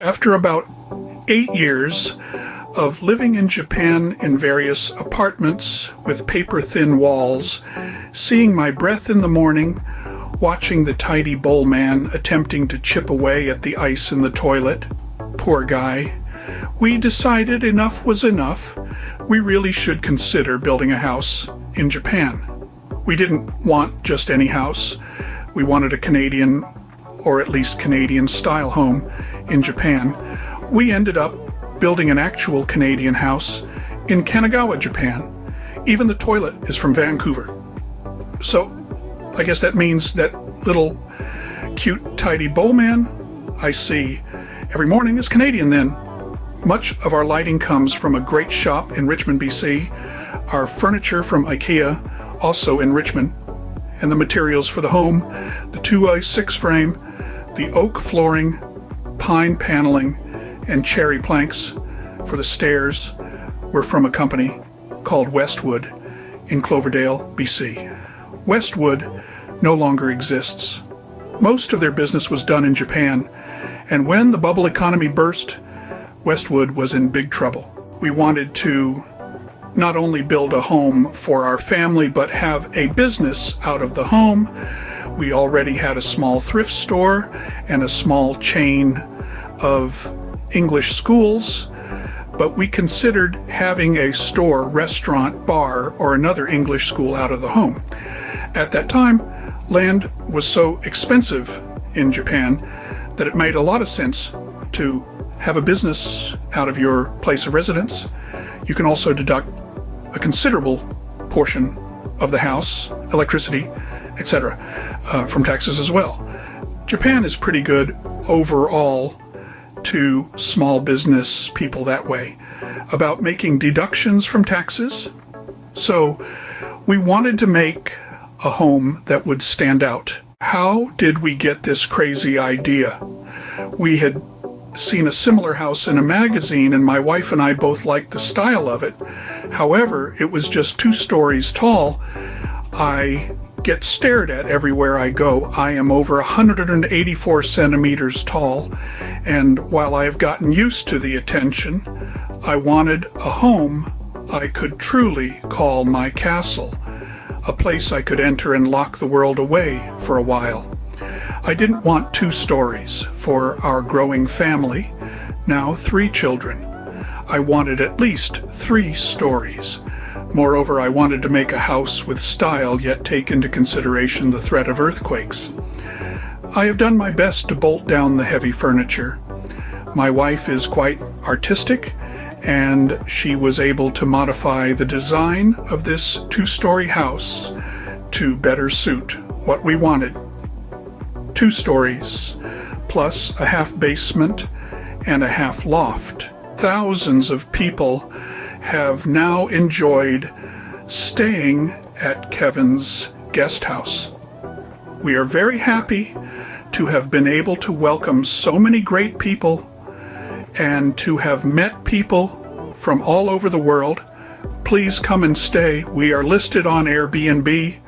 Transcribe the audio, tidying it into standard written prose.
After about 8 years of living in Japan in various apartments with paper-thin walls, seeing my breath in the morning, watching the tidy bowl man attempting to chip away at the ice in the toilet, poor guy, we decided enough was enough. We really should consider building a house in Japan. We didn't want just any house. We wanted a Canadian, or at least Canadian-style home in Japan. We ended up building an actual Canadian house in Kanagawa, Japan. Even the toilet is from Vancouver. So I guess that means that little cute tidy bowl man I see every morning is Canadian then. Much of our lighting comes from a great shop in Richmond, BC. Our furniture from IKEA, also in Richmond. And the materials for the home, the 2x6 frame, the oak flooring, pine paneling, and cherry planks for the stairs were from a company called Westwood in Cloverdale, BC. Westwood no longer exists. Most of their business was done in Japan, and when the bubble economy burst, Westwood was in big trouble. We wanted to not only build a home for our family, but have a business out of the home. We already had a small thrift store and a small chain of English schools, but we considered having a store, restaurant, bar, or another English school out of the home. At that time, land was so expensive in Japan that it made a lot of sense to have a business out of your place of residence. You can also deduct a considerable portion of the house, electricity, etc., from taxes as well. Japan is pretty good overall to small business people that way about making deductions from taxes. So we wanted to make a home that would stand out. How did we get this crazy idea? We had seen a similar house in a magazine, and my wife and I both liked the style of it. However, it was just 2 stories tall. I get stared at everywhere I go. I am over 184 centimeters tall, and while I have gotten used to the attention, I wanted a home I could truly call my castle, a place I could enter and lock the world away for a while. I didn't want 2 stories for our growing family, now 3 children. I wanted at least 3 stories. Moreover, I wanted to make a house with style, yet take into consideration the threat of earthquakes. I have done my best to bolt down the heavy furniture. My wife is quite artistic, and she was able to modify the design of this 2-story house to better suit what we wanted. 2 stories, plus a half basement and a half loft. Thousands of people have now enjoyed staying at Kevin's guest house. We are very happy to have been able to welcome so many great people and to have met people from all over the world. Please come and stay. We are listed on Airbnb.